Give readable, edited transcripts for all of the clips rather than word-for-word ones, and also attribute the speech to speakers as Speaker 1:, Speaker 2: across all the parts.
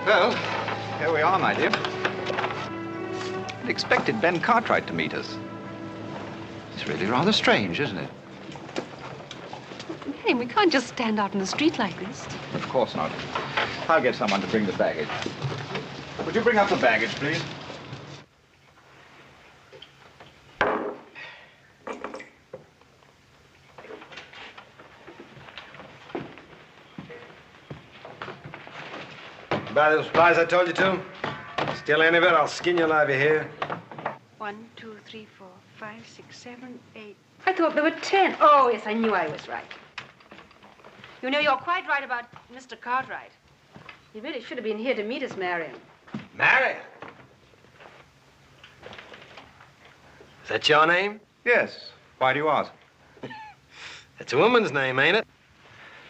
Speaker 1: Well, here we are, my dear. I'd expected Ben Cartwright to meet us. It's really rather strange, isn't it?
Speaker 2: Hey, we can't just stand out in the street like this.
Speaker 1: Of course not. I'll get someone to bring the baggage. Would you bring up the baggage, please?
Speaker 3: Buy those supplies I told you to? Steal any of it, I'll skin you alive, you hear?
Speaker 2: 1, 2, 3, 4, 5, 6, 7, 8. I thought there were 10. Oh, yes, I knew I was right. You know, you're quite right about Mr. Cartwright. He really should have been here to meet us, Marion.
Speaker 3: Marion? Is that your name?
Speaker 1: Yes. Why do you ask?
Speaker 3: It's a woman's name, ain't it?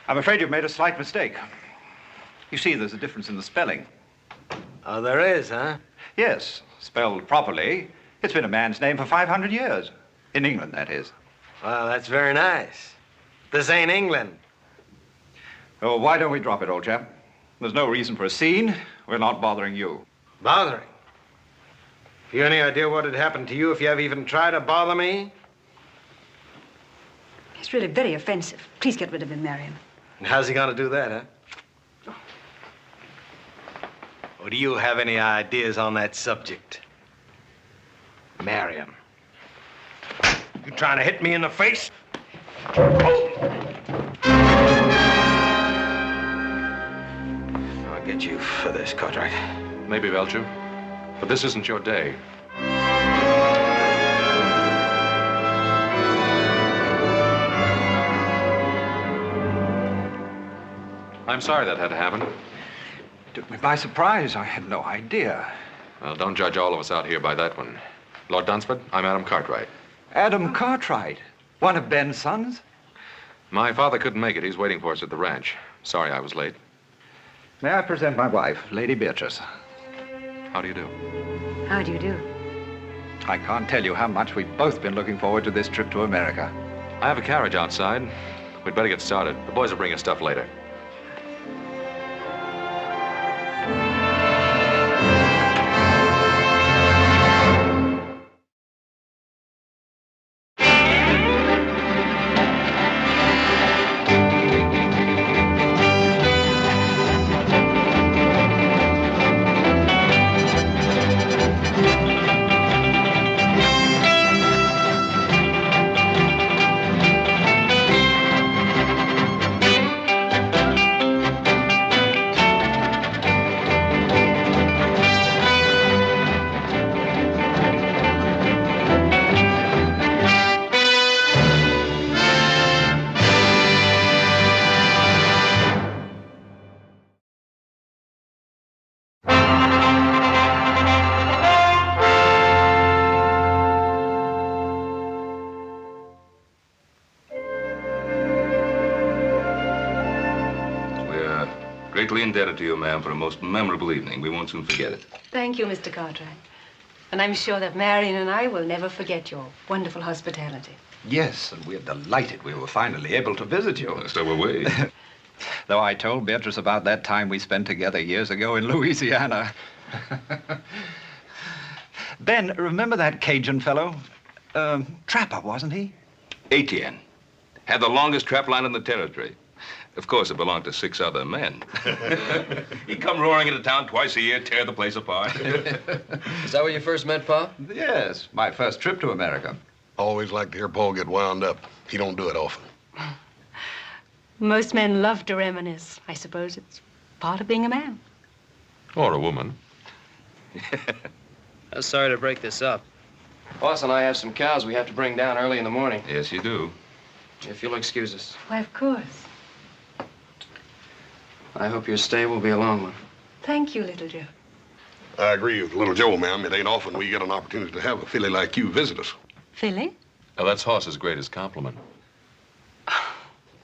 Speaker 1: I'm afraid you've made a slight mistake. You see, there's a difference in the spelling.
Speaker 3: Oh, there is, huh?
Speaker 1: Yes, spelled properly. It's been a man's name for 500 years. In England, that is.
Speaker 3: Well, that's very nice. This ain't England.
Speaker 1: Oh, why don't we drop it, old chap? There's no reason for a scene. We're not bothering you.
Speaker 3: Bothering? Have you any idea what would happen to you if you ever even tried to bother me?
Speaker 2: He's really very offensive. Please get rid of him, Marion.
Speaker 3: And how's he gonna do that, huh? Or do you have any ideas on that subject? Marion. You trying to hit me in the face? Oh. I'll get you for this, Cartwright.
Speaker 4: Maybe, Belcher, but this isn't your day. I'm sorry that had to happen.
Speaker 1: Took me by surprise. I had no idea.
Speaker 4: Well, don't judge all of us out here by that one. Lord Dunsford, I'm Adam Cartwright.
Speaker 1: Adam Cartwright? One of Ben's sons?
Speaker 4: My father couldn't make it. He's waiting for us at the ranch. Sorry I was late.
Speaker 1: May I present my wife, Lady Beatrice?
Speaker 4: How do you do?
Speaker 2: How do you do?
Speaker 1: I can't tell you how much we've both been looking forward to this trip to America.
Speaker 4: I have a carriage outside. We'd better get started. The boys will bring us stuff later.
Speaker 5: Greatly indebted to you, ma'am, for a most memorable evening. We won't soon forget it.
Speaker 2: Thank you, Mr. Cartwright. And I'm sure that Marion and I will never forget your wonderful hospitality.
Speaker 1: Yes, and we're delighted we were finally able to visit you.
Speaker 5: So were we.
Speaker 1: Though I told Beatrice about that time we spent together years ago in Louisiana. Ben, remember that Cajun fellow? Trapper, wasn't he?
Speaker 5: Etienne. Had the longest trap line in the territory. Of course, it belonged to 6 other men. He'd come roaring into town twice a year, tear the place apart.
Speaker 6: Is that where you first met Pa?
Speaker 1: Yes, my first trip to America.
Speaker 7: Always like to hear Paul get wound up. He don't do it often.
Speaker 2: Most men love to reminisce. I suppose it's part of being a man.
Speaker 4: Or a woman.
Speaker 6: I'm sorry to break this up. Boss and I have some cows we have to bring down early in the morning.
Speaker 5: Yes, you do.
Speaker 6: If you'll excuse us.
Speaker 2: Why, of course.
Speaker 6: I hope your stay will be a long one.
Speaker 2: Thank you, little Joe.
Speaker 7: I agree with little Joe, ma'am. It ain't often we get an opportunity to have a filly like you visit us.
Speaker 2: Philly?
Speaker 4: Now, that's Hoss's greatest compliment.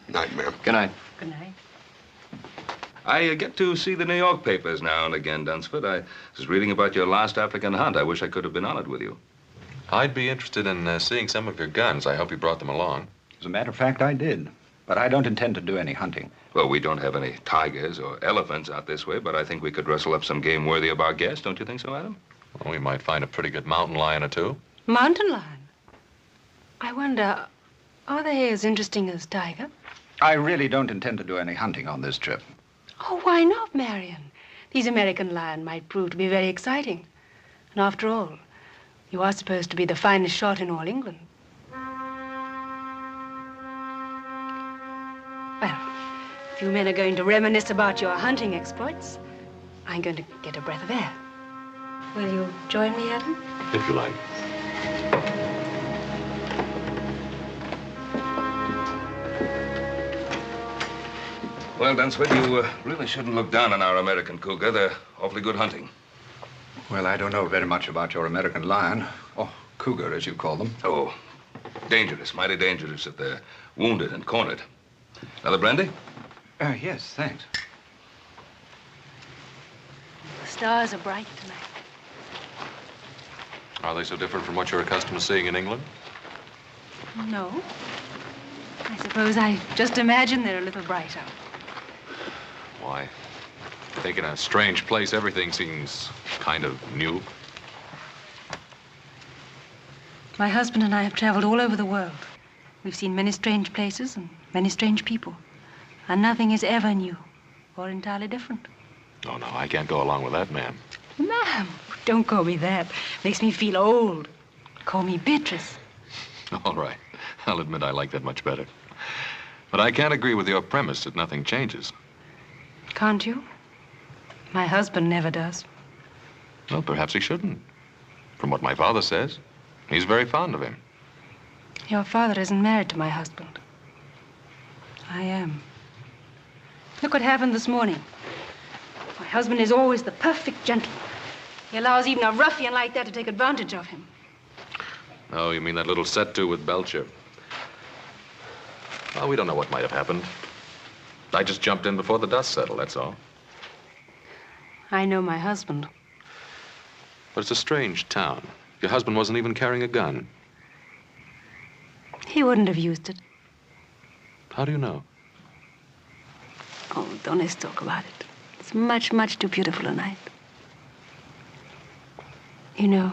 Speaker 7: Night, ma'am.
Speaker 6: Good night.
Speaker 2: Good night.
Speaker 5: I get to see the New York papers now and again, Dunsford. I was reading about your last African hunt. I wish I could have been on it with you.
Speaker 4: I'd be interested in seeing some of your guns. I hope you brought them along.
Speaker 1: As a matter of fact, I did. But I don't intend to do any hunting.
Speaker 5: Well, we don't have any tigers or elephants out this way, but I think we could rustle up some game worthy of our guest. Don't you think so, Adam?
Speaker 4: Well, we might find a pretty good mountain lion or two.
Speaker 2: Mountain lion? I wonder, are they as interesting as tiger?
Speaker 1: I really don't intend to do any hunting on this trip.
Speaker 2: Oh, why not, Marion? These American lion might prove to be very exciting. And after all, you are supposed to be the finest shot in all England. Well, if you men are going to reminisce about your hunting exploits, I'm going to get a breath of air. Will you join me, Adam?
Speaker 4: If you like.
Speaker 5: Well, Dunsford, you really shouldn't look down on our American cougar. They're awfully good hunting.
Speaker 1: Well, I don't know very much about your American lion, or cougar, as you call them.
Speaker 5: Oh, dangerous, mighty dangerous if they're wounded and cornered. Another brandy?
Speaker 1: Yes, thanks.
Speaker 2: The stars are bright tonight.
Speaker 4: Are they so different from what you're accustomed to seeing in England?
Speaker 2: No. I suppose I just imagine they're a little brighter.
Speaker 4: Why? I think in a strange place, everything seems kind of new.
Speaker 2: My husband and I have traveled all over the world. We've seen many strange places and many strange people. And nothing is ever new or entirely different.
Speaker 4: Oh, no, I can't go along with that, ma'am.
Speaker 2: Ma'am, don't call me that. Makes me feel old. Call me Beatrice.
Speaker 4: All right. I'll admit I like that much better. But I can't agree with your premise that nothing changes.
Speaker 2: Can't you? My husband never does.
Speaker 4: Well, perhaps he shouldn't. From what my father says, he's very fond of him.
Speaker 2: Your father isn't married to my husband. I am. Look what happened this morning. My husband is always the perfect gentleman. He allows even a ruffian like that to take advantage of him.
Speaker 4: Oh, you mean that little set-to with Belcher? Well, we don't know what might have happened. I just jumped in before the dust settled, that's all.
Speaker 2: I know my husband.
Speaker 4: But it's a strange town. Your husband wasn't even carrying a gun.
Speaker 2: He wouldn't have used it.
Speaker 4: How do you know?
Speaker 2: Oh, don't let's talk about it. It's much, much too beautiful a night. You know,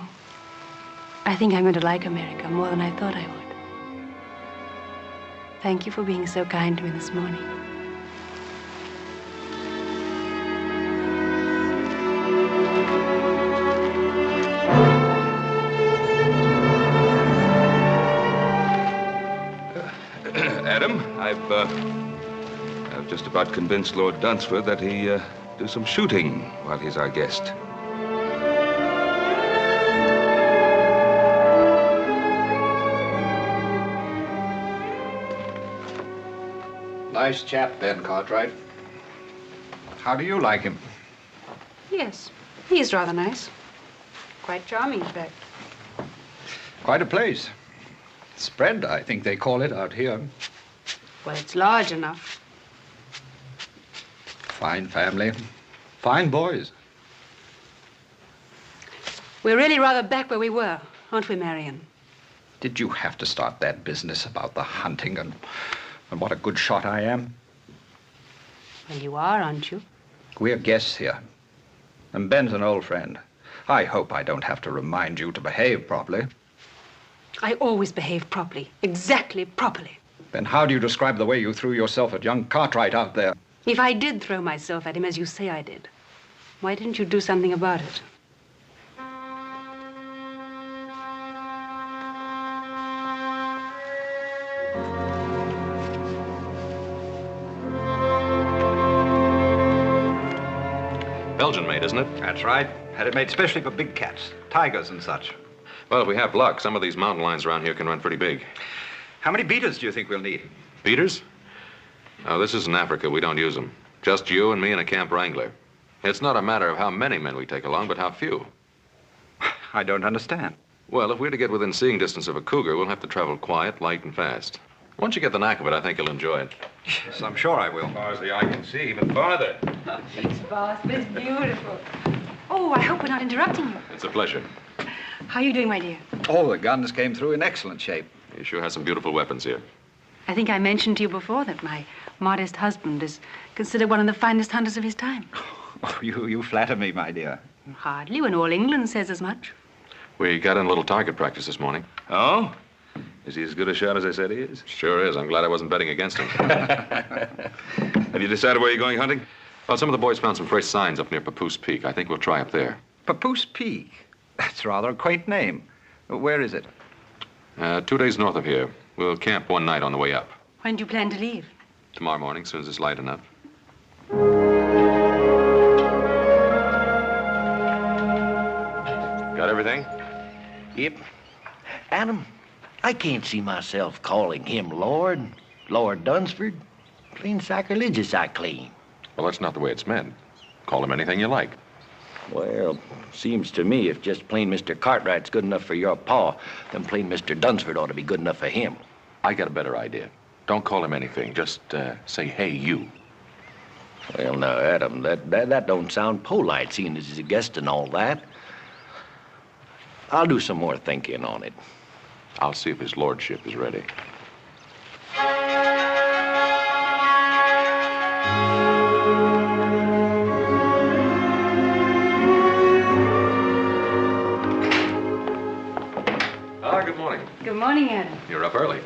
Speaker 2: I think I'm going to like America more than I thought I would. Thank you for being so kind to me this morning.
Speaker 5: Adam, I've just about convinced Lord Dunsford that he do some shooting while he's our guest.
Speaker 1: Nice chap, Ben Cartwright. How do you like him?
Speaker 2: Yes, he's rather nice. Quite charming, in fact.
Speaker 1: Quite a place. Spread, I think they call it out here.
Speaker 2: Well, it's large enough.
Speaker 1: Fine family. Fine boys.
Speaker 2: We're really rather back where we were, aren't we, Marion?
Speaker 1: Did you have to start that business about the hunting and what a good shot I am?
Speaker 2: Well, you are, aren't you?
Speaker 1: We're guests here. And Ben's an old friend. I hope I don't have to remind you to behave properly.
Speaker 2: I always behave properly. Exactly properly.
Speaker 1: Then how do you describe the way you threw yourself at young Cartwright out there?
Speaker 2: If I did throw myself at him as you say I did, why didn't you do something about it?
Speaker 4: Belgian made, isn't it?
Speaker 1: That's right. Had it made specially for big cats, tigers and such.
Speaker 4: Well, if we have luck, some of these mountain lions around here can run pretty big.
Speaker 1: How many beaters do you think we'll need?
Speaker 4: Beaters? Oh, this isn't Africa. We don't use them. Just you and me and a camp wrangler. It's not a matter of how many men we take along, but how few.
Speaker 1: I don't understand.
Speaker 4: Well, if we're to get within seeing distance of a cougar, we'll have to travel quiet, light, and fast. Once you get the knack of it, I think you'll enjoy it.
Speaker 1: Yes, I'm sure I will.
Speaker 5: As far as the eye can see, even farther.
Speaker 2: It's vast, but it's beautiful. Oh, I hope we're not interrupting you.
Speaker 4: It's a pleasure.
Speaker 2: How are you doing, my dear?
Speaker 1: All the guns came through in excellent shape.
Speaker 4: You sure have some beautiful weapons here.
Speaker 2: I think I mentioned to you before that my modest husband is considered one of the finest hunters of his time.
Speaker 1: Oh, you flatter me, my dear.
Speaker 2: Hardly, when all England says as much.
Speaker 4: We got in a little target practice this morning.
Speaker 5: Oh? Is he as good a shot as I said he is?
Speaker 4: Sure is. I'm glad I wasn't betting against him.
Speaker 5: Have you decided where you're going hunting?
Speaker 4: Well, some of the boys found some fresh signs up near Papoose Peak. I think we'll try up there.
Speaker 1: Papoose Peak? That's rather a quaint name. Where is it?
Speaker 4: 2 days north of here. We'll camp one night on the way up.
Speaker 2: When do you plan to leave?
Speaker 4: Tomorrow morning, as soon as it's light enough. Got everything?
Speaker 8: Yep. Adam, I can't see myself calling him Lord Dunsford. Clean sacrilegious, I claim.
Speaker 4: Well, that's not the way it's meant. Call him anything you like.
Speaker 8: Well, seems to me if just plain Mr. Cartwright's good enough for your pa, then plain Mr. Dunsford ought to be good enough for him.
Speaker 4: I got a better idea. Don't call him anything. Just say, hey, you.
Speaker 8: Well, now, Adam, that don't sound polite, seeing as he's a guest and all that. I'll do some more thinking on it.
Speaker 4: I'll see if his lordship is ready. Good morning.
Speaker 2: Good morning, Adam.
Speaker 4: You're up early.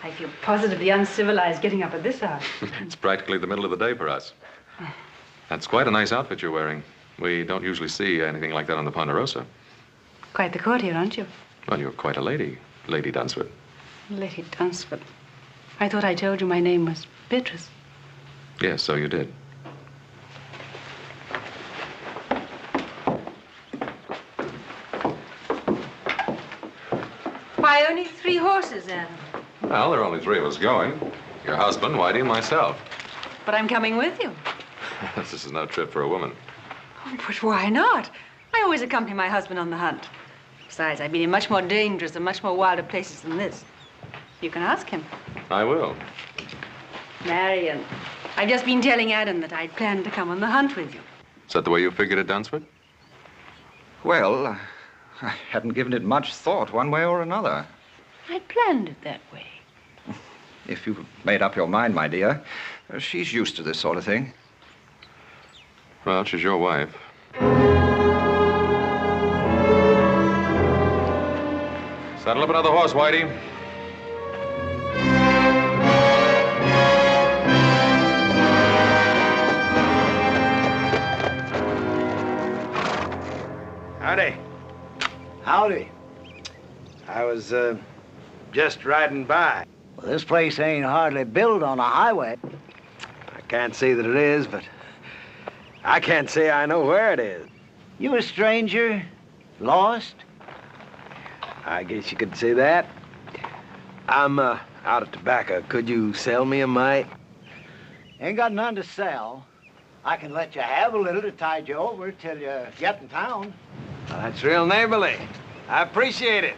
Speaker 2: I feel positively uncivilized getting up at this hour.
Speaker 4: It's practically the middle of the day for us. That's quite a nice outfit you're wearing. We don't usually see anything like that on the Ponderosa.
Speaker 2: Quite the courtier, aren't you?
Speaker 4: Well, you're quite a lady, Lady Dunsford.
Speaker 2: Lady Dunsford. I thought I told you my name was Beatrice.
Speaker 4: Yes, so you did.
Speaker 2: Why, only 3 horses, Adam?
Speaker 4: Well, there are only 3 of us going. Your husband, Whitey, and myself.
Speaker 2: But I'm coming with you.
Speaker 4: This is no trip for a woman.
Speaker 2: Oh, but why not? I always accompany my husband on the hunt. Besides, I've been in much more dangerous and much more wilder places than this. You can ask him.
Speaker 4: I will.
Speaker 2: Marion, I've just been telling Adam that I'd planned to come on the hunt with you.
Speaker 4: Is that the way you figured it, Dunsford?
Speaker 1: Well, I hadn't given it much thought one way or another.
Speaker 2: I planned it that way.
Speaker 1: If you've made up your mind, my dear, she's used to this sort of thing.
Speaker 4: Well, she's your wife. Saddle up another horse, Whitey.
Speaker 3: Howdy.
Speaker 8: Howdy.
Speaker 3: I was, just riding by.
Speaker 8: Well, this place ain't hardly built on a highway.
Speaker 3: I can't say that it is, but I can't say I know where it is.
Speaker 8: You a stranger? Lost?
Speaker 3: I guess you could say that. I'm, out of tobacco. Could you sell me a mite?
Speaker 8: Ain't got none to sell. I can let you have a little to tide you over till you get in town.
Speaker 3: Well, that's real neighborly. I appreciate it.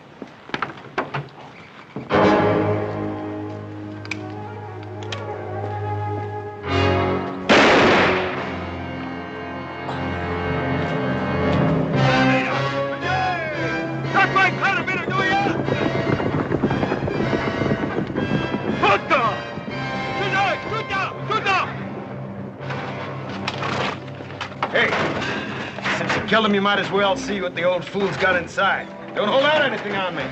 Speaker 3: Killed him, you might as well see what the old fool's got inside. Don't hold out anything on me.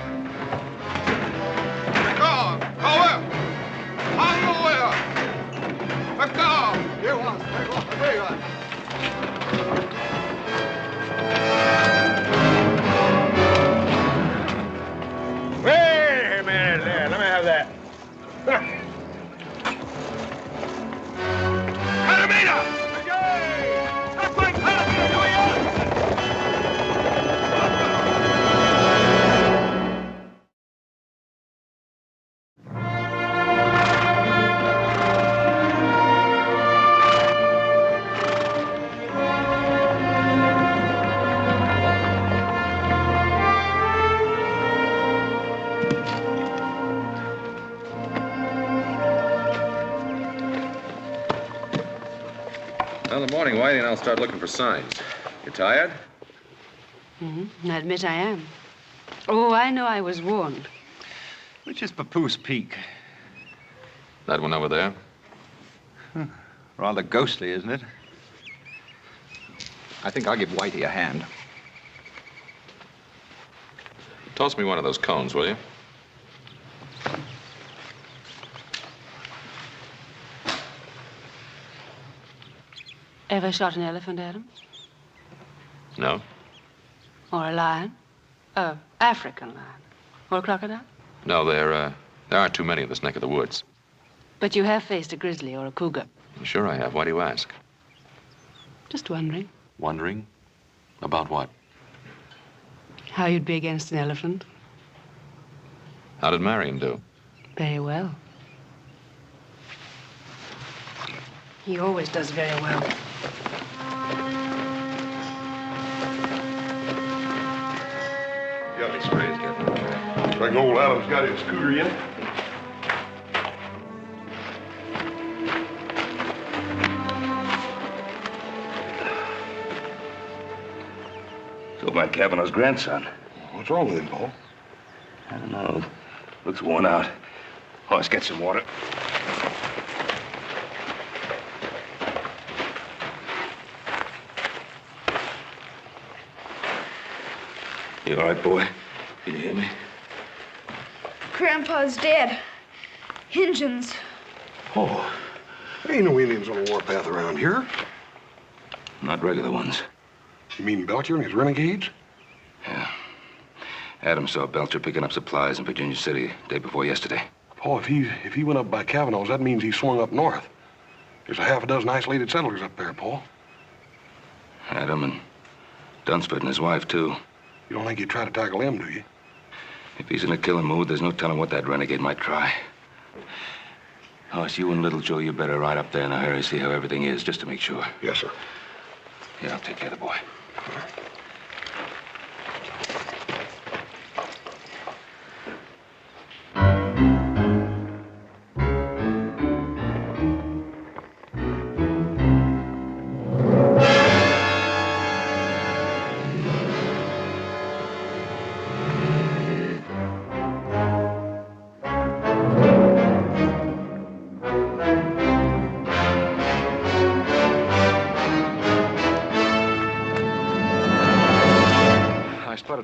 Speaker 3: Wait a minute there. Let me have that.
Speaker 4: Well, in the morning, Whitey and I'll start looking for signs. You tired?
Speaker 2: Mm-hmm. I admit I am. Oh, I know I was warned.
Speaker 1: Which is Papoose Peak?
Speaker 4: That one over there?
Speaker 1: Rather ghostly, isn't it? I think I'll give Whitey a hand.
Speaker 4: Toss me one of those cones, will you?
Speaker 2: Ever shot an elephant, Adam?
Speaker 4: No.
Speaker 2: Or a lion? African lion. Or a crocodile?
Speaker 4: No, there aren't too many in this neck of the woods.
Speaker 2: But you have faced a grizzly or a cougar.
Speaker 4: Sure I have. Why do you ask?
Speaker 2: Just wondering
Speaker 4: Wondering? About what?
Speaker 2: how you'd be against an elephant.
Speaker 4: How did Marion do?
Speaker 2: Very well. He always does very well.
Speaker 7: You got any sprays, Captain? Reckon old Adam's got his scooter yet?
Speaker 5: So my Kavanaugh's grandson.
Speaker 7: What's wrong with him, Paul?
Speaker 5: I don't know. Looks worn out. Oh, let's get some water. You all right, boy? Can you hear me?
Speaker 9: Grandpa's dead. Injuns.
Speaker 7: Oh, there ain't no Indians on the warpath around here.
Speaker 5: Not regular ones.
Speaker 7: You mean Belcher and his renegades?
Speaker 5: Yeah. Adam saw Belcher picking up supplies in Virginia City day before yesterday.
Speaker 7: Paul, if he went up by Kavanaugh's, that means he swung up north. There's a half a dozen isolated settlers up there, Paul.
Speaker 5: Adam and Dunsford and his wife, too.
Speaker 7: You don't think he'd try to tackle them, do you?
Speaker 5: If he's in a killing mood, there's no telling what that renegade might try. Hoss, you and Little Joe, you better ride up there in a hurry, see how everything is, just to make sure.
Speaker 7: Yes, sir.
Speaker 5: Yeah, I'll take care of the boy.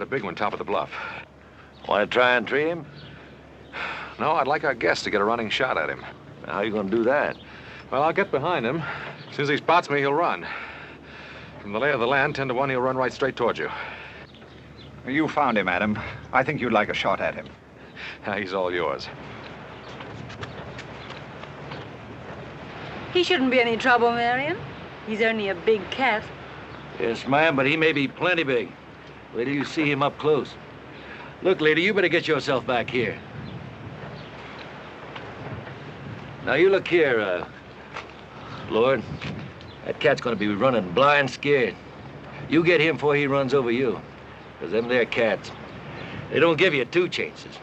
Speaker 4: Big one, top of the bluff.
Speaker 8: Want to try and tree him?
Speaker 4: No, I'd like our guest to get a running shot at him.
Speaker 8: How are you going to do that?
Speaker 4: Well, I'll get behind him. As soon as he spots me, he'll run. From the lay of the land, 10 to 1, he'll run right straight towards you.
Speaker 1: You found him, Adam. I think you'd like a shot at him.
Speaker 4: He's all yours.
Speaker 2: He shouldn't be any trouble, Marion. He's only a big cat.
Speaker 8: Yes, ma'am, but he may be plenty big. Wait till you see him up close. Look, lady, you better get yourself back here. Now, you look here, Lord. That cat's gonna be running blind scared. You get him before he runs over you. Because them there cats, they don't give you 2 chances.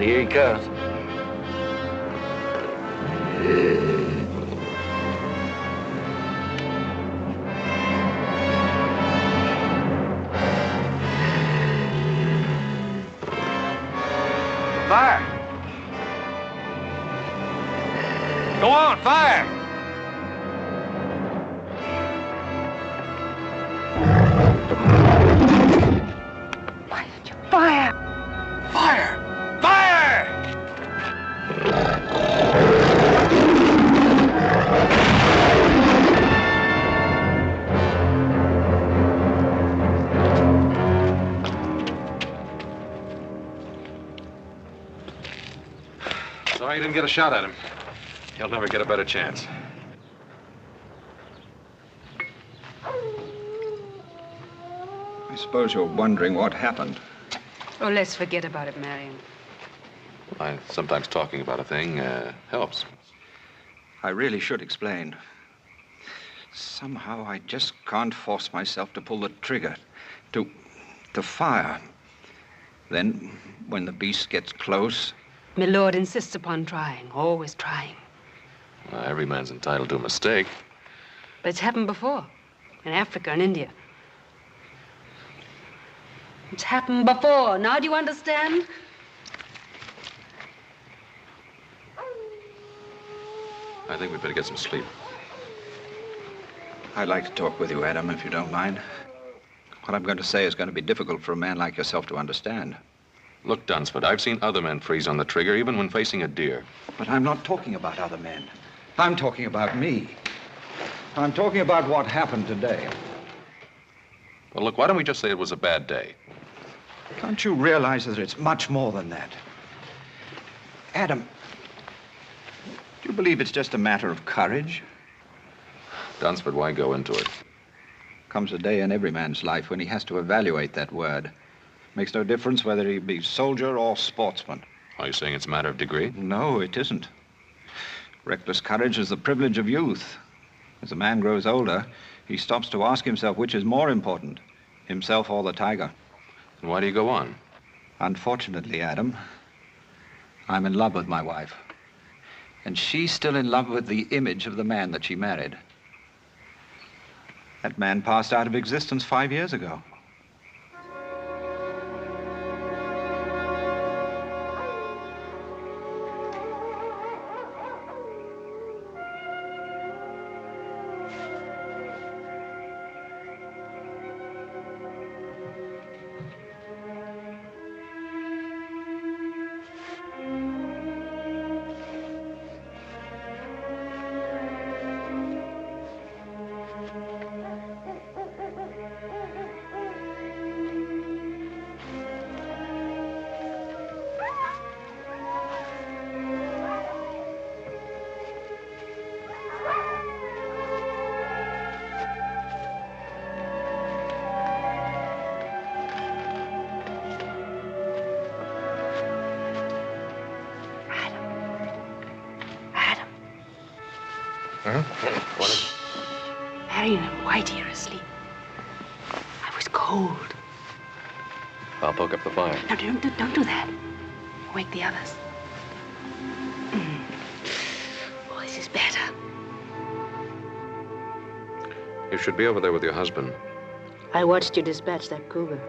Speaker 8: Here he comes.
Speaker 3: Fire! Go on, fire!
Speaker 2: Why did you fire?
Speaker 3: Fire! Fire!
Speaker 4: Sorry you didn't get a shot at him. He'll never get a better chance.
Speaker 1: I suppose you're wondering what happened.
Speaker 2: Oh, let's forget about it, Marion.
Speaker 4: Sometimes talking about a thing helps.
Speaker 1: I really should explain. Somehow I just can't force myself to pull the trigger, to fire. Then, when the beast gets close...
Speaker 2: My lord insists upon trying, always trying.
Speaker 4: Every man's entitled to a mistake.
Speaker 2: But it's happened before, in Africa and India. It's happened before. Now do you understand?
Speaker 4: I think we'd better get some sleep.
Speaker 1: I'd like to talk with you, Adam, if you don't mind. What I'm going to say is going to be difficult for a man like yourself to understand.
Speaker 4: Look, Dunsford, I've seen other men freeze on the trigger, even when facing a deer.
Speaker 1: But I'm not talking about other men. I'm talking about me. I'm talking about what happened today.
Speaker 4: Well, look, why don't we just say it was a bad day?
Speaker 1: Can't you realize that it's much more than that? Adam, do you believe it's just a matter of courage?
Speaker 4: Dunsford, why go into it?
Speaker 1: Comes a day in every man's life when he has to evaluate that word. Makes no difference whether he be soldier or sportsman.
Speaker 4: Are you saying it's a matter of degree?
Speaker 1: No, it isn't. Reckless courage is the privilege of youth. As a man grows older, he stops to ask himself which is more important, himself or the tiger.
Speaker 4: And why do you go on?
Speaker 1: Unfortunately, Adam, I'm in love with my wife. And she's still in love with the image of the man that she married. That man passed out of existence 5 years ago.
Speaker 2: Marion and Whitey are asleep. I was cold.
Speaker 4: I'll poke up the fire.
Speaker 2: No, don't do that. Wake the others. Oh, this is better.
Speaker 4: You should be over there with your husband.
Speaker 2: I watched you dispatch that cougar.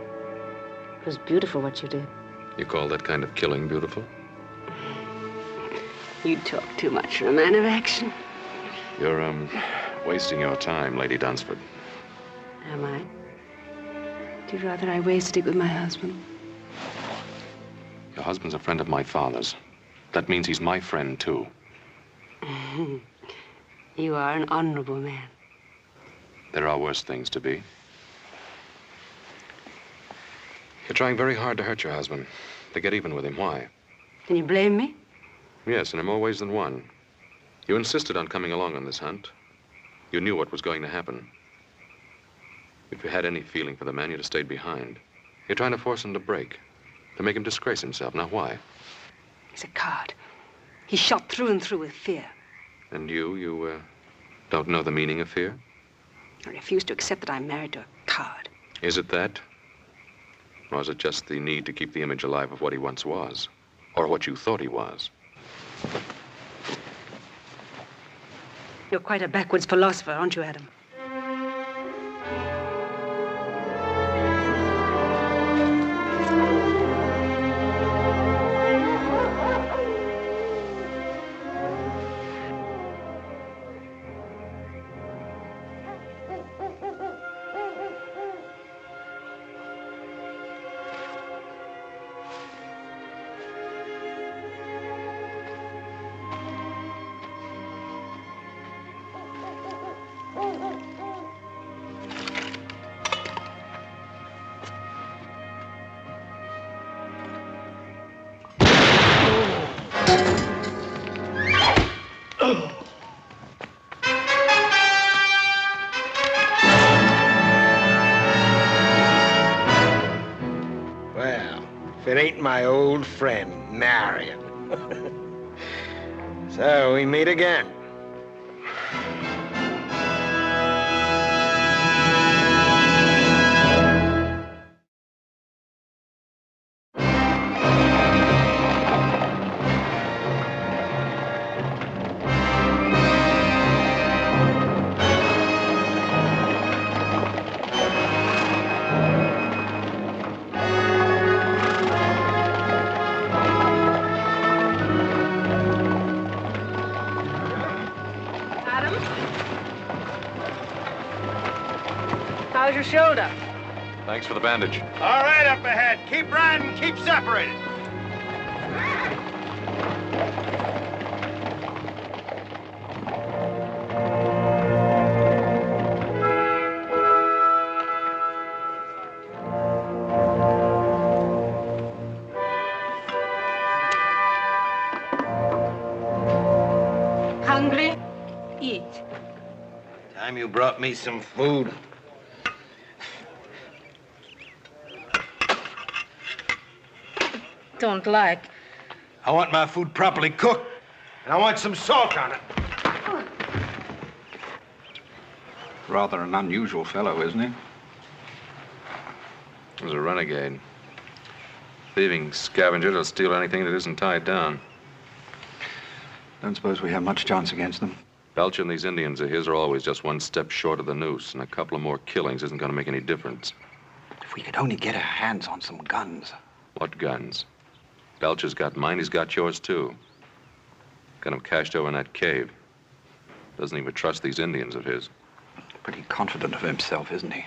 Speaker 2: It was beautiful what you did.
Speaker 4: You call that kind of killing beautiful?
Speaker 2: You talk too much for a man of action.
Speaker 4: You're, wasting your time, Lady Dunsford.
Speaker 2: Am I? Would you rather I wasted it with my husband?
Speaker 4: Your husband's a friend of my father's. That means he's my friend, too.
Speaker 2: You are an honorable man.
Speaker 4: There are worse things to be. You're trying very hard to hurt your husband, to get even with him. Why?
Speaker 2: Can you blame me?
Speaker 4: Yes, and in more ways than one. You insisted on coming along on this hunt. You knew what was going to happen. If you had any feeling for the man, you'd have stayed behind. You're trying to force him to break, to make him disgrace himself. Now, why?
Speaker 2: He's a coward. He's shot through and through with fear.
Speaker 4: And you don't know the meaning of fear?
Speaker 2: I refuse to accept that I'm married to a coward.
Speaker 4: Is it that? Or is it just the need to keep the image alive of what he once was? Or what you thought he was?
Speaker 2: You're quite a backwards philosopher, aren't you, Adam?
Speaker 3: Well, if it ain't my old friend, Marion. So we meet again.
Speaker 2: How's your shoulder?
Speaker 4: Thanks for the bandage.
Speaker 3: All right, up ahead. Keep riding, keep separated.
Speaker 2: Hungry? Eat.
Speaker 3: Time you brought me some food.
Speaker 2: Don't like.
Speaker 3: I want my food properly cooked, and I want some salt on it.
Speaker 1: Rather an unusual fellow, isn't he?
Speaker 4: He's a renegade. Thieving scavenger to steal anything that isn't tied down.
Speaker 1: Don't suppose we have much chance against them.
Speaker 4: Belcher and these Indians of his are always just one step short of the noose, and a couple of more killings isn't going to make any difference.
Speaker 1: If we could only get our hands on some guns.
Speaker 4: What guns? Belcher's got mine, he's got yours, too. Got him cached over in that cave. Doesn't even trust these Indians of his.
Speaker 1: Pretty confident of himself, isn't he?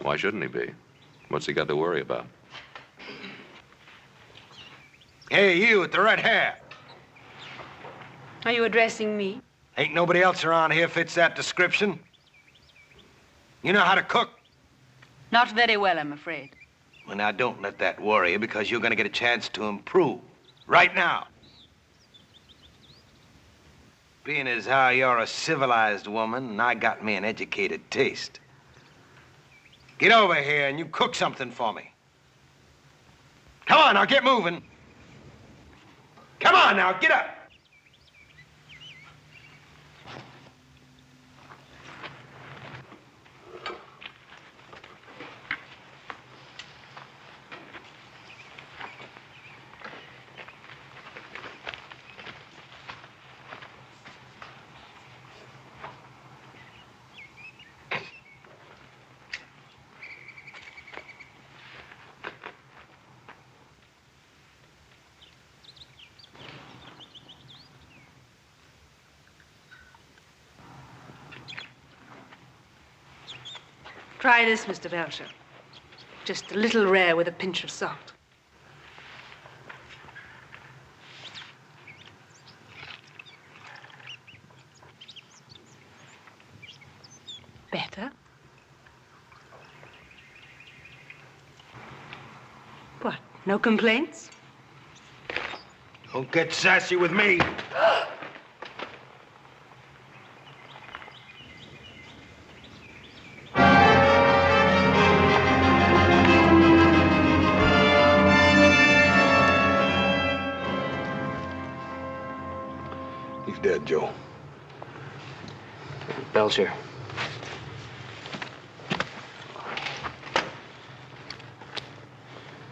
Speaker 4: Why shouldn't he be? What's he got to worry about?
Speaker 3: Hey, you with the red hair.
Speaker 2: Are you addressing me?
Speaker 3: Ain't nobody else around here fits that description. You know how to cook?
Speaker 2: Not very well, I'm afraid.
Speaker 3: Well, now, don't let that worry you, because you're going to get a chance to improve. Right now. Being as how you're a civilized woman, and I got me an educated taste. Get over here and you cook something for me. Come on, now, get moving. Come on, now, get up.
Speaker 2: Try this, Mr. Belcher. Just a little rare with a pinch of salt. Better? What, no complaints?
Speaker 3: Don't get sassy with me.
Speaker 7: He's dead, Joe.
Speaker 6: Belcher.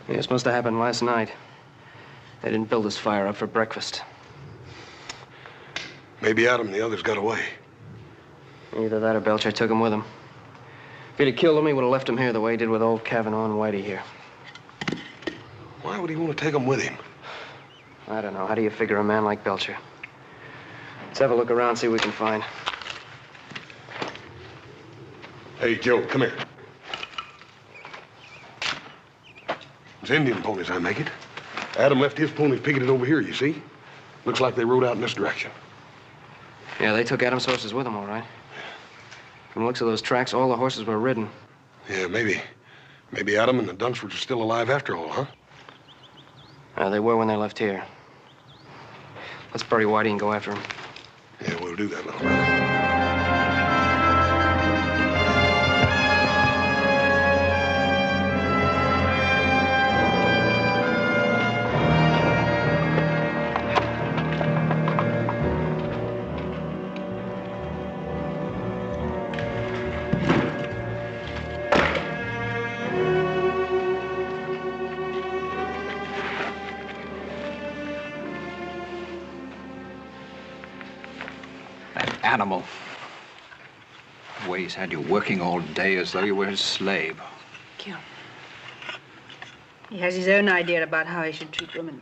Speaker 6: Yeah, this must have happened last night. They didn't build this fire up for breakfast.
Speaker 7: Maybe Adam and the others got away.
Speaker 6: Either that or Belcher took him with him. If he'd have killed him, he would have left him here the way he did with old Kavanaugh and Whitey here.
Speaker 7: Why would he want to take them with him?
Speaker 6: I don't know. How do you figure a man like Belcher? Let's have a look around, see what we can find.
Speaker 7: Hey, Joe, come here. It's Indian ponies, I make it. Adam left his ponies picketed over here, you see? Looks like they rode out in this direction.
Speaker 6: Yeah, they took Adam's horses with them, all right. From the looks of those tracks, all the horses were ridden.
Speaker 7: Yeah, maybe. Maybe Adam and the Dunsfords are still alive after all, huh?
Speaker 6: They were when they left here. Let's bury Whitey and go after him.
Speaker 7: Yeah, we'll do that, little brother.
Speaker 1: animal. The way he's had you working all day as though you were his slave.
Speaker 2: Kill. He has his own idea about how he should treat women.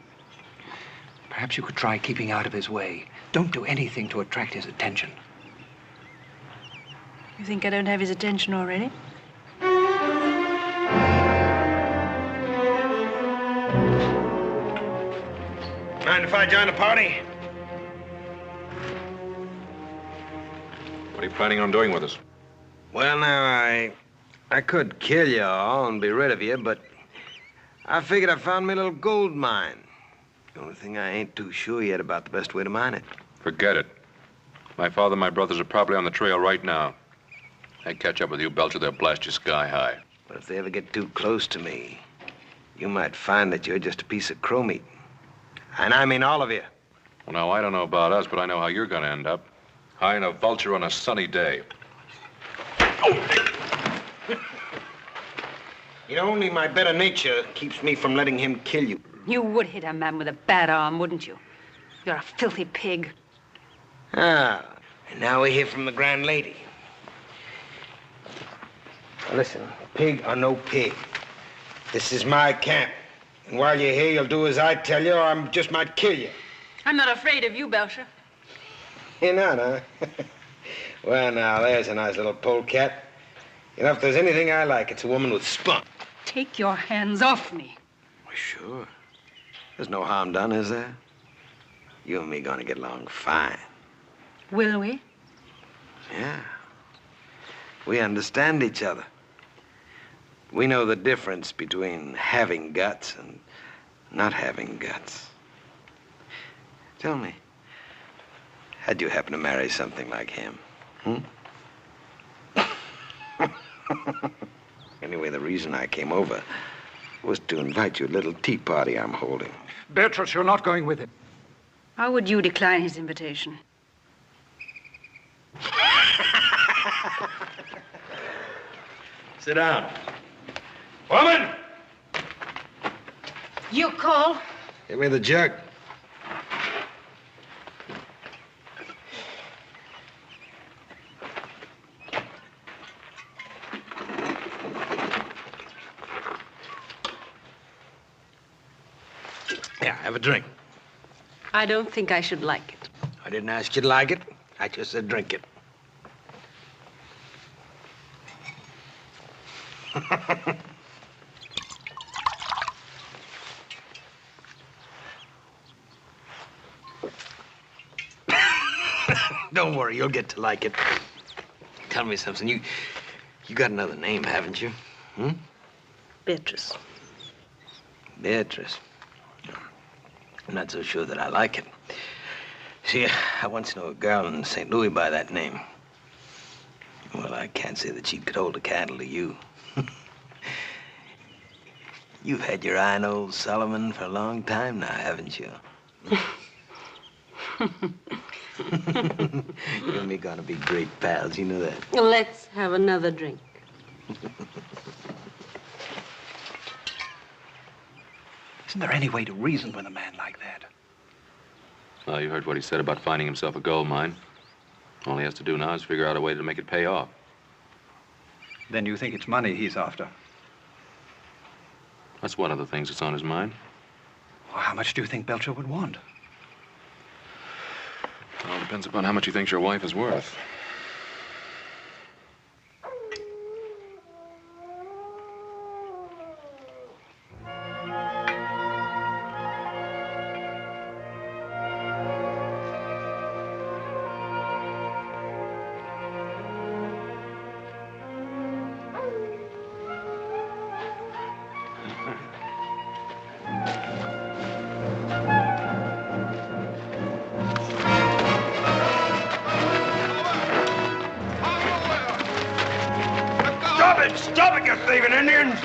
Speaker 1: Perhaps you could try keeping out of his way. Don't do anything to attract his attention.
Speaker 2: You think I don't have his attention already?
Speaker 3: Mind if I join the party?
Speaker 4: What are you planning on doing with us?
Speaker 3: Well, now, I could kill you all and be rid of you, but I figured I found me a little gold mine. The only thing I ain't too sure yet about the best way to mine it.
Speaker 4: Forget it. My father and my brothers are probably on the trail right now. They catch up with you, Belcher, they'll blast you sky high.
Speaker 3: But if they ever get too close to me, you might find that you're just a piece of crow meat. And I mean all of you.
Speaker 4: Well, now, I don't know about us, but I know how you're going to end up. High in a vulture on a sunny day.
Speaker 3: You know, only my better nature keeps me from letting him kill you.
Speaker 2: You would hit a man with a bad arm, wouldn't you? You're a filthy pig.
Speaker 3: Ah, and now we hear from the grand lady. Now listen, pig or no pig, this is my camp. And while you're here, you'll do as I tell you, or I just might kill you.
Speaker 2: I'm not afraid of you, Belcher.
Speaker 3: You're not, huh? Well, now, there's a nice little polecat. You know, if there's anything I like, it's a woman with spunk.
Speaker 2: Take your hands off me.
Speaker 3: Well, sure. There's no harm done, is there? You and me gonna get along fine.
Speaker 2: Will we?
Speaker 3: Yeah. We understand each other. We know the difference between having guts and not having guts. Tell me, how'd you happen to marry something like him? Anyway, the reason I came over was to invite you to a little tea party I'm holding.
Speaker 1: Beatrice, you're not going with him.
Speaker 2: How would you decline his invitation?
Speaker 3: Sit down. Woman!
Speaker 2: You call?
Speaker 3: Give me the jug. Yeah, have a drink.
Speaker 2: I don't think I should like it.
Speaker 3: I didn't ask you to like it. I just said drink it. Don't worry, you'll get to like it. Tell me something. You got another name, haven't you?
Speaker 2: Beatrice.
Speaker 3: Beatrice. I'm not so sure that I like it. See, I once knew a girl in St. Louis by that name. Well, I can't say that she could hold a candle to you. You've had your eye on old Solomon for a long time now, haven't you? You and me gonna be great pals, you know that?
Speaker 2: Let's have another drink.
Speaker 1: Isn't there any way to reason with a man like that?
Speaker 4: Well, you heard what he said about finding himself a gold mine. All he has to do now is figure out a way to make it pay off.
Speaker 1: Then you think it's money he's after?
Speaker 4: That's one of the things that's on his mind.
Speaker 1: Well, how much do you think Belcher would want?
Speaker 4: It all depends upon how much he thinks your wife is worth.
Speaker 3: Stop it, you thieving Indians!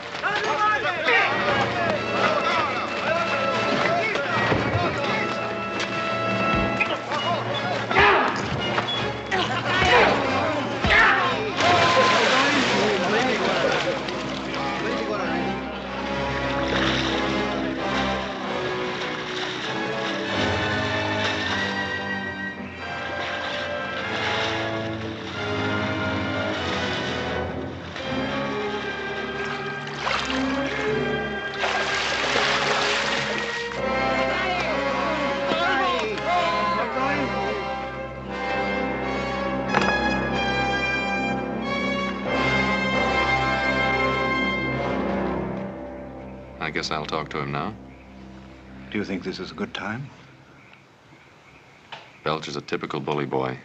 Speaker 4: guess I'll talk to him now.
Speaker 1: Do you think this is a good time?
Speaker 4: Belcher's a typical bully boy.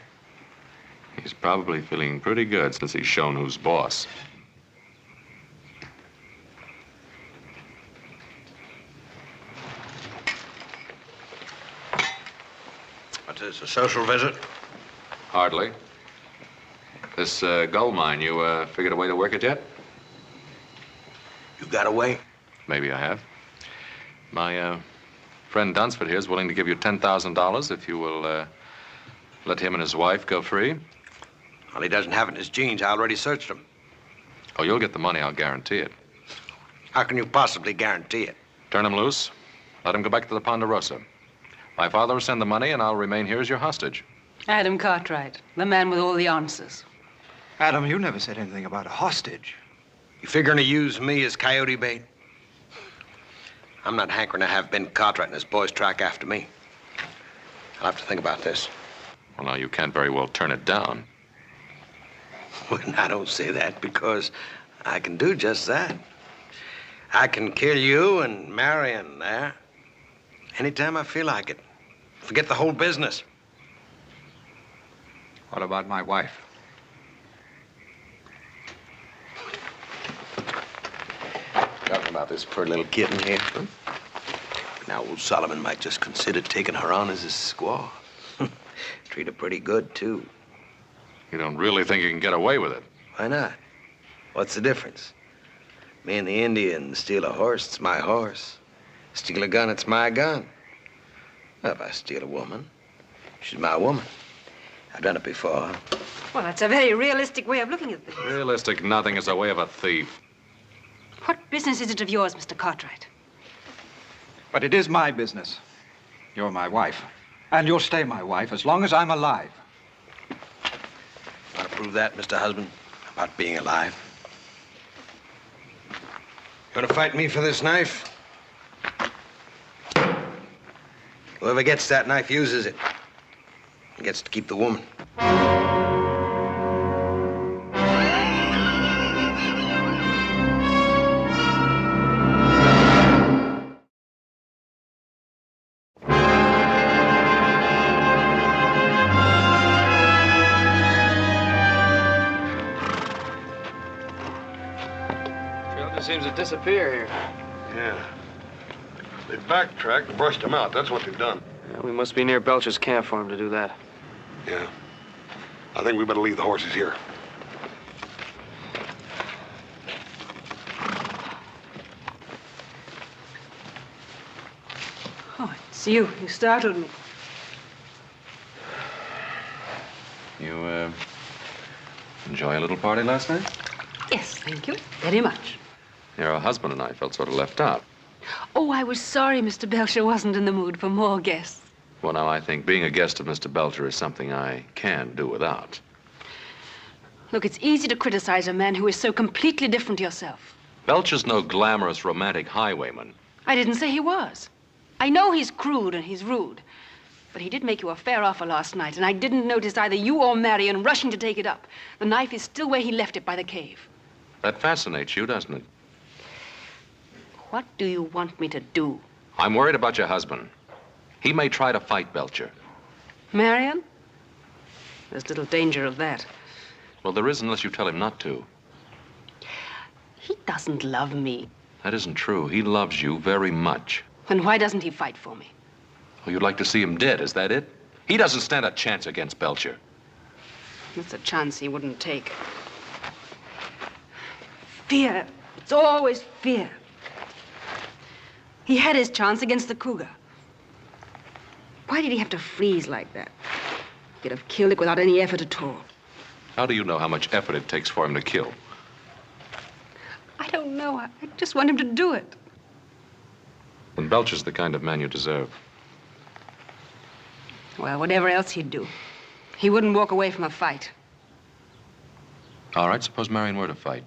Speaker 4: He's probably feeling pretty good since he's shown who's boss.
Speaker 3: What's this, a social visit?
Speaker 4: Hardly. This gold mine, you figured a way to work it yet?
Speaker 3: You got away?
Speaker 4: Maybe I have. My friend Dunsford here is willing to give you $10,000 if you will let him and his wife go free.
Speaker 3: Well, he doesn't have it in his jeans. I already searched him.
Speaker 4: Oh, you'll get the money, I'll guarantee it.
Speaker 3: How can you possibly guarantee it?
Speaker 4: Turn him loose. Let him go back to the Ponderosa. My father will send the money, and I'll remain here as your hostage.
Speaker 2: Adam Cartwright, the man with all the answers.
Speaker 1: Adam, you never said anything about a hostage.
Speaker 3: You figuring to use me as coyote bait? I'm not hankering to have Ben Cartwright and his boys track after me. I'll have to think about this.
Speaker 4: Well, now, you can't very well turn it down.
Speaker 3: Well, I don't say that because I can do just that. I can kill you and Marion there anytime I feel like it. Forget the whole business.
Speaker 1: What about my wife?
Speaker 3: Talking about this poor little kitten here. Huh? Now, old Solomon might just consider taking her on as his squaw. Treat her pretty good, too.
Speaker 4: You don't really think you can get away with it?
Speaker 3: Why not? What's the difference? Me and the Indian steal a horse, it's my horse. Steal a gun, it's my gun. Well, if I steal a woman, she's my woman. I've done it before.
Speaker 2: Well, that's a very realistic way of looking at things.
Speaker 4: Realistic nothing is the way of a thief.
Speaker 2: What business is it of yours, Mr. Cartwright?
Speaker 1: But it is my business. You're my wife. And you'll stay my wife as long as I'm alive.
Speaker 3: Want to prove that, Mr. Husband? About being alive? You want to fight me for this knife? Whoever gets that knife uses it. And gets to keep the woman.
Speaker 6: Seems to disappear here.
Speaker 7: Yeah. They backtracked and brushed him out. That's what they've done.
Speaker 6: Yeah, we must be near Belcher's camp for him to do that.
Speaker 7: Yeah. I think we better leave the horses here.
Speaker 2: Oh, it's you. You startled me.
Speaker 4: You, enjoy a little party last night?
Speaker 2: Yes, thank you. Very much.
Speaker 4: Your husband and I felt sort of left out.
Speaker 2: Oh, I was sorry Mr. Belcher wasn't in the mood for more guests.
Speaker 4: Well, now, I think being a guest of Mr. Belcher is something I can do without.
Speaker 2: Look, it's easy to criticize a man who is so completely different to yourself.
Speaker 4: Belcher's no glamorous, romantic highwayman.
Speaker 2: I didn't say he was. I know he's crude and he's rude. But he did make you a fair offer last night, and I didn't notice either you or Marion rushing to take it up. The knife is still where he left it by the cave.
Speaker 4: That fascinates you, doesn't it?
Speaker 2: What do you want me to do?
Speaker 4: I'm worried about your husband. He may try to fight Belcher.
Speaker 2: Marion? There's little danger of that.
Speaker 4: Well, there is unless you tell him not to.
Speaker 2: He doesn't love me.
Speaker 4: That isn't true. He loves you very much.
Speaker 2: Then why doesn't he fight for me?
Speaker 4: Oh, you'd like to see him dead, is that it? He doesn't stand a chance against Belcher.
Speaker 2: That's a chance he wouldn't take. Fear. It's always fear. He had his chance against the cougar. Why did he have to freeze like that? He could have killed it without any effort at all.
Speaker 4: How do you know how much effort it takes for him to kill?
Speaker 2: I don't know. I just want him to do it.
Speaker 4: Then Belcher's the kind of man you deserve.
Speaker 2: Well, whatever else he'd do, he wouldn't walk away from a fight.
Speaker 4: All right, suppose Marion were to fight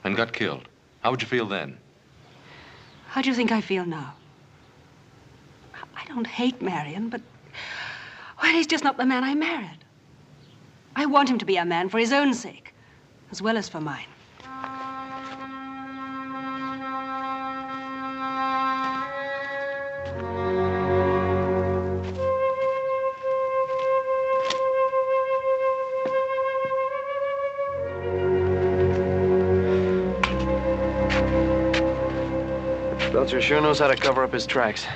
Speaker 4: and got killed. How would you feel then?
Speaker 2: How do you think I feel now? I don't hate Marion, but... well, he's just not the man I married. I want him to be a man for his own sake, as well as for mine.
Speaker 6: Belcher sure knows how to cover up his tracks.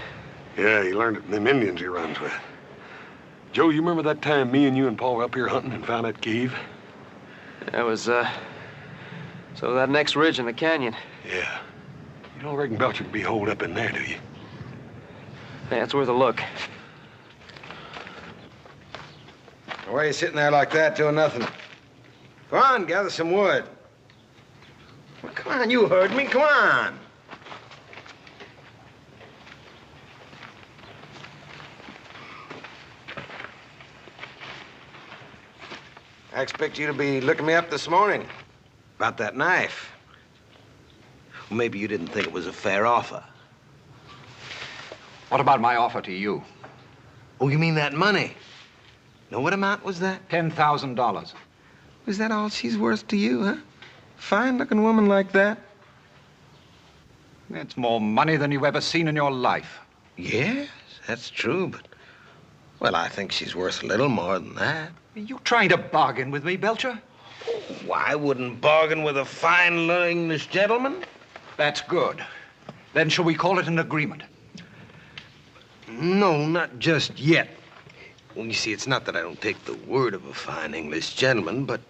Speaker 7: Yeah, he learned it from them Indians he runs with. Joe, you remember that time me and you and Paul were up here hunting and found that cave?
Speaker 6: That was, so that next ridge in the canyon.
Speaker 7: Yeah. You don't reckon Belcher could be holed up in there, do you?
Speaker 6: Yeah, it's worth a look.
Speaker 3: Why are you sitting there like that doing nothing? Go on, gather some wood. Well, come on, you heard me. Come on. I expect you to be looking me up this morning about that knife. Well, maybe you didn't think it was a fair offer.
Speaker 1: What about my offer to you?
Speaker 3: Oh, you mean that money? Now, what amount was that?
Speaker 1: $10,000.
Speaker 3: Is that all she's worth to you, huh? Fine-looking woman like that?
Speaker 1: It's more money than you've ever seen in your life.
Speaker 3: Yes, that's true, but... Well, I think she's worth a little more than that.
Speaker 1: Are you trying to bargain with me, Belcher?
Speaker 3: Oh, I wouldn't bargain with a fine English gentleman.
Speaker 1: That's good. Then shall we call it an agreement?
Speaker 3: No, not just yet. Well, you see, it's not that I don't take the word of a fine English gentleman, but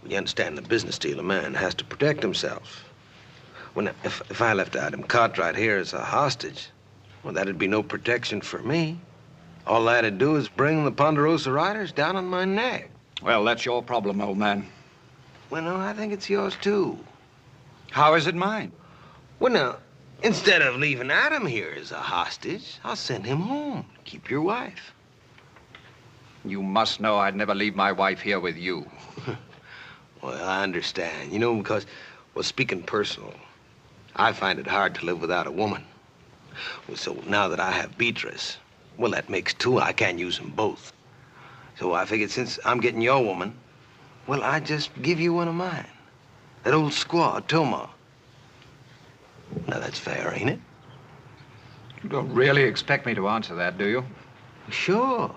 Speaker 3: you understand the business deal, a man has to protect himself. Well, now, if I left Adam Cartwright here as a hostage, well, that'd be no protection for me. All I had to do is bring the Ponderosa Riders down on my neck.
Speaker 1: Well, that's your problem, old man.
Speaker 3: Well, no, I think it's yours, too.
Speaker 1: How is it mine?
Speaker 3: Well, now, instead of leaving Adam here as a hostage, I'll send him home. Keep your wife.
Speaker 1: You must know I'd never leave my wife here with you.
Speaker 3: Well, I understand. You know, because, well, speaking personal, I find it hard to live without a woman. Well, so now that I have Beatrice, well, that makes two. I can't use them both. So I figured since I'm getting your woman, well, I just give you one of mine. That old squaw, Toma. Now, that's fair, ain't it?
Speaker 1: You don't really expect me to answer that, do you?
Speaker 3: Sure.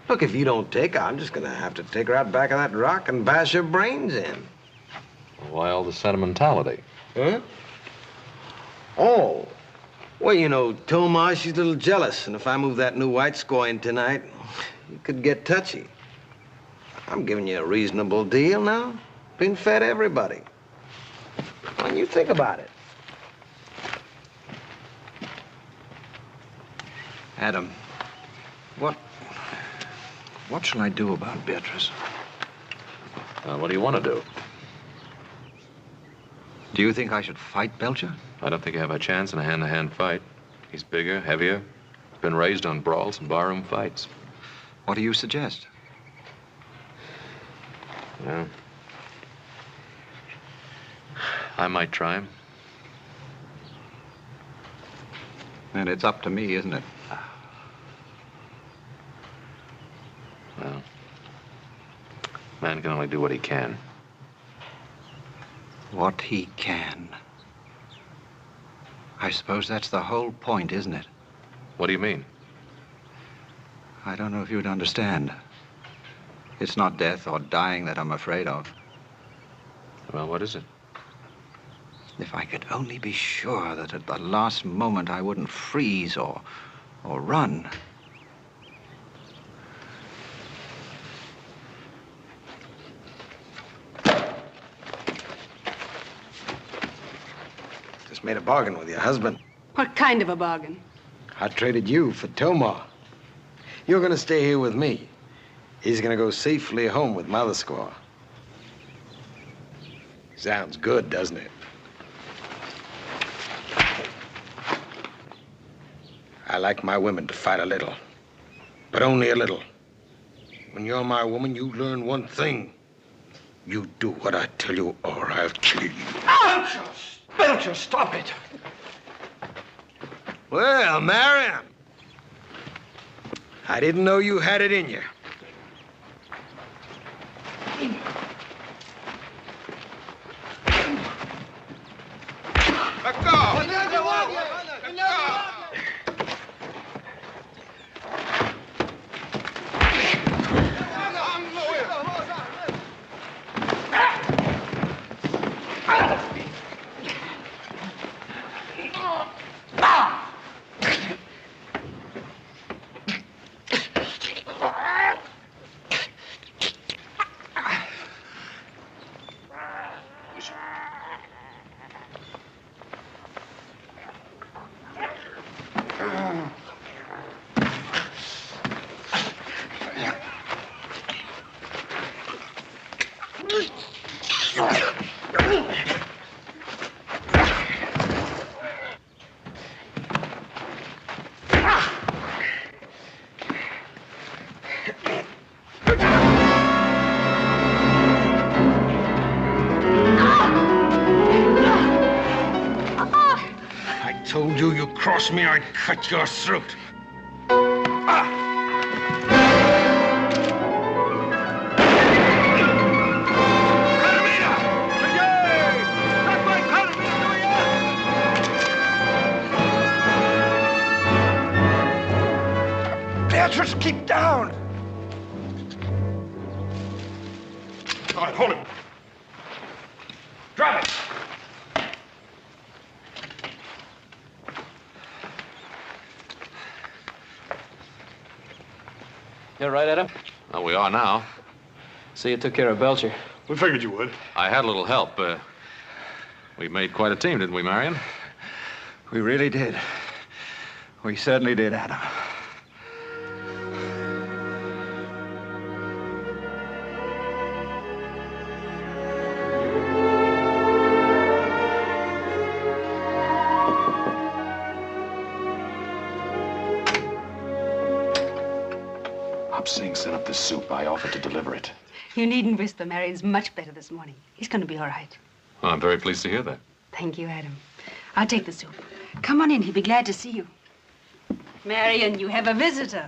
Speaker 3: Look, if you don't take her, I'm just gonna have to take her out back of that rock and bash her brains in.
Speaker 4: Why all the sentimentality?
Speaker 3: Huh? Oh. Well, you know, Toma, she's a little jealous, and if I move that new white squaw in tonight, it could get touchy. I'm giving you a reasonable deal now. Been fed everybody. When you think about it.
Speaker 1: Adam, what shall I do about Beatrice?
Speaker 4: What do you want to do?
Speaker 1: Do you think I should fight Belcher?
Speaker 4: I don't think you have a chance in a hand-to-hand fight. He's bigger, heavier, been raised on brawls and barroom fights.
Speaker 1: What do you suggest?
Speaker 4: Well, I might try him.
Speaker 1: And it's up to me, isn't it?
Speaker 4: Well, man can only do what he can.
Speaker 1: What he can. I suppose that's the whole point, isn't it?
Speaker 4: What do you mean?
Speaker 1: I don't know if you'd understand. It's not death or dying that I'm afraid of.
Speaker 4: Well, what is it?
Speaker 1: If I could only be sure that at the last moment I wouldn't freeze or run.
Speaker 3: Just made a bargain with your husband.
Speaker 2: What kind of a bargain?
Speaker 3: I traded you for Toma. You're gonna stay here with me. He's gonna go safely home with Mother Squaw. Sounds good, doesn't it? I like my women to fight a little, but only a little. When you're my woman, you learn one thing. You do what I tell you, or I'll kill you.
Speaker 1: Belcher, stop it.
Speaker 3: Well, Marion, I didn't know you had it in you. Let go! Let go! Told you you crossed me, I'd cut your throat.
Speaker 1: Beatrice, keep down!
Speaker 7: All right, hold him.
Speaker 3: Drop it!
Speaker 6: You all right, Adam?
Speaker 4: Well, we are now.
Speaker 6: So you took care of Belcher.
Speaker 7: We figured you would.
Speaker 4: I had a little help. We made quite a team, didn't we, Marion?
Speaker 1: We really did. We certainly did, Adam.
Speaker 10: Hopsing sent up the soup. I offered to deliver it.
Speaker 2: You needn't whisper. Marion's much better this morning. He's going to be all right.
Speaker 4: Well, I'm very pleased to hear that.
Speaker 2: Thank you, Adam. I'll take the soup. Come on in. He'll be glad to see you. Marion, you have a visitor.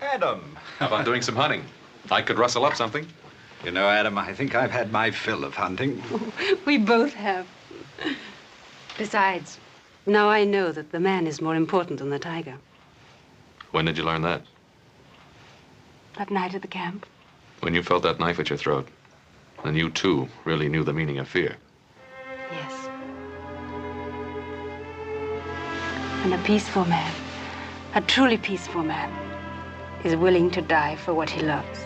Speaker 1: Adam.
Speaker 4: How about doing some hunting? I could rustle up something.
Speaker 1: You know, Adam, I think I've had my fill of hunting.
Speaker 2: We both have. Besides, now I know that the man is more important than the tiger.
Speaker 4: When did you learn that?
Speaker 2: That night at the camp.
Speaker 4: When you felt that knife at your throat. And you, too, really knew the meaning of fear.
Speaker 2: Yes. And a peaceful man, a truly peaceful man, is willing to die for what he loves.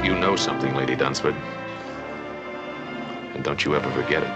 Speaker 4: You know something, Lady Dunsford. And don't you ever forget it.